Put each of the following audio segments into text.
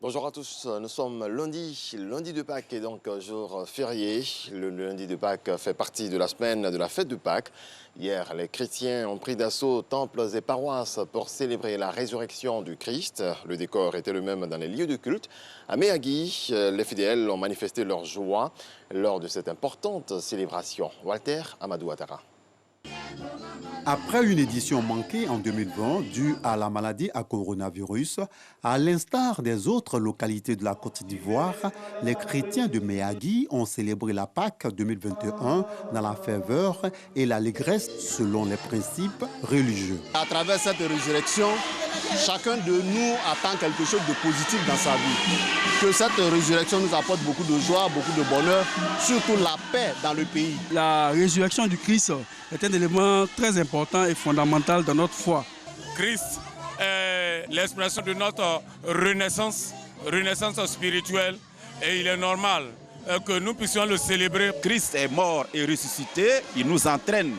Bonjour à tous, nous sommes lundi de Pâques et donc jour férié. Le lundi de Pâques fait partie de la semaine de la fête de Pâques. Hier, les chrétiens ont pris d'assaut temples et paroisses pour célébrer la résurrection du Christ. Le décor était le même dans les lieux de culte. À Méagui, les fidèles ont manifesté leur joie lors de cette importante célébration. Walter Amadou Ouattara. Après une édition manquée en 2020 due à la maladie à coronavirus, à l'instar des autres localités de la Côte d'Ivoire, les chrétiens de Méagui ont célébré la Pâques 2021 dans la ferveur et l'allégresse selon les principes religieux. À travers cette résurrection, chacun de nous attend quelque chose de positif dans sa vie. Que cette résurrection nous apporte beaucoup de joie, beaucoup de bonheur, surtout la paix dans le pays. La résurrection du Christ est un élément très important et fondamental dans notre foi. Christ est l'expression de notre renaissance spirituelle et il est normal que nous puissions le célébrer. Christ est mort et ressuscité, il nous entraîne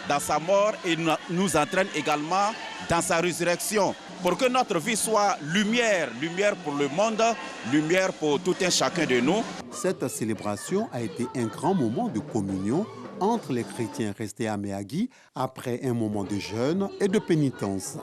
dans sa mort et nous entraîne également dans sa résurrection pour que notre vie soit lumière, lumière pour le monde, lumière pour tout un chacun de nous. Cette célébration a été un grand moment de communion entre les chrétiens restés à Méagui après un moment de jeûne et de pénitence.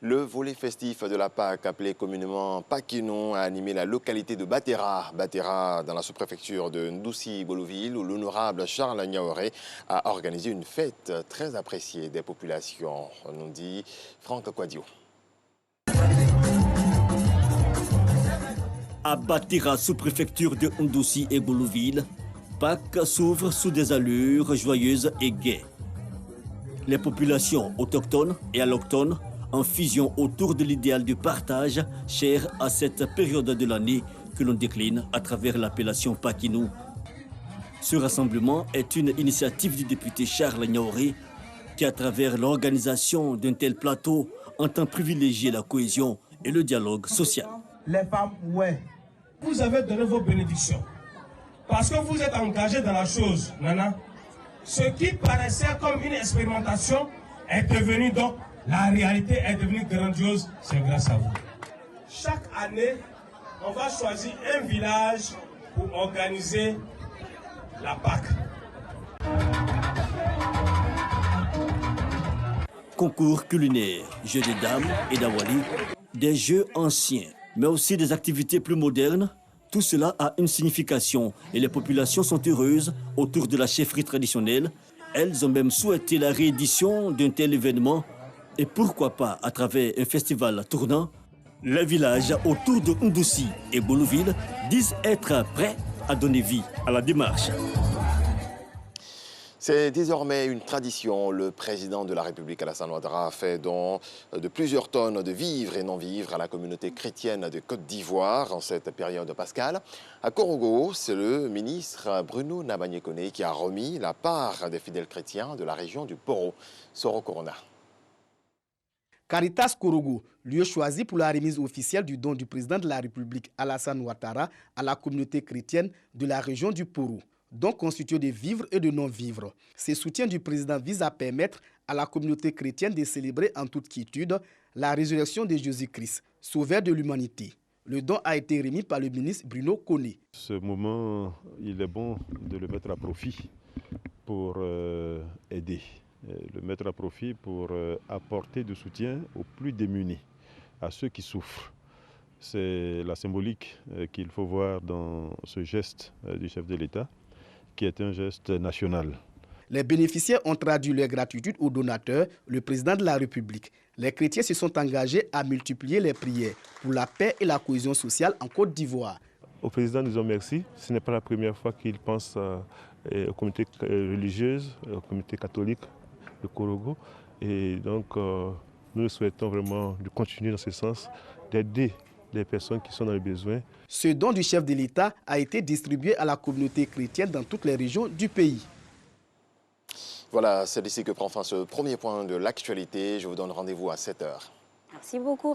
Le volet festif de la Pâques, appelé communément Paquinon, a animé la localité de Batera. Batera, dans la sous-préfecture de Ndoussi-Boloville, où l'honorable Charles Niaoré a organisé une fête très appréciée des populations, nous dit Franck Quadio. À Batera, sous-préfecture de Ndoussi et Boloville, Pâques s'ouvre sous des allures joyeuses et gaies. Les populations autochtones et allochtones en fusion autour de l'idéal de partage cher à cette période de l'année que l'on décline à travers l'appellation Paquinou. Ce rassemblement est une initiative du député Charles Niaoré qui, à travers l'organisation d'un tel plateau, entend privilégier la cohésion et le dialogue social. Les femmes, ouais, vous avez donné vos bénédictions. Parce que vous êtes engagés dans la chose, Nana. Ce qui paraissait comme une expérimentation est devenu donc, la réalité est devenue grandiose, c'est grâce à vous. Chaque année, on va choisir un village pour organiser la Pâques. Concours culinaire, jeux de dames et d'awali, des jeux anciens, mais aussi des activités plus modernes. Tout cela a une signification et les populations sont heureuses autour de la chefferie traditionnelle. Elles ont même souhaité la réédition d'un tel événement et pourquoi pas à travers un festival tournant. Les villages autour de Ndoussi et Boloville disent être prêts à donner vie à la démarche. C'est désormais une tradition. Le président de la République, Alassane Ouattara, fait don de plusieurs tonnes de vivres et non-vivres à la communauté chrétienne de Côte d'Ivoire en cette période pascale. À Korogo, c'est le ministre Bruno Nabagné-Koné qui a remis la part des fidèles chrétiens de la région du Poro. Soro Corona. Caritas Korogo, lieu choisi pour la remise officielle du don du président de la République, Alassane Ouattara, à la communauté chrétienne de la région du Poro, donc constitué de vivres et de non-vivres. Ce soutien du président vise à permettre à la communauté chrétienne de célébrer en toute quiétude la résurrection de Jésus-Christ, sauveur de l'humanité. Le don a été remis par le ministre Bruno Koné. Ce moment, il est bon de le mettre à profit pour aider, le mettre à profit pour apporter du soutien aux plus démunis, à ceux qui souffrent. C'est la symbolique qu'il faut voir dans ce geste du chef de l'État, qui est un geste national. Les bénéficiaires ont traduit leur gratitude aux donateurs, le président de la République. Les chrétiens se sont engagés à multiplier les prières pour la paix et la cohésion sociale en Côte d'Ivoire. Au président, nous disons merci. Ce n'est pas la première fois qu'il pense aux communautés religieuses, aux communautés catholiques de Korogo. Et donc, nous souhaitons vraiment de continuer dans ce sens, d'aider les personnes qui sont dans le besoin. Ce don du chef de l'État a été distribué à la communauté chrétienne dans toutes les régions du pays. Voilà, c'est d'ici que prend fin ce premier point de l'actualité. Je vous donne rendez-vous à 7 h. Merci beaucoup.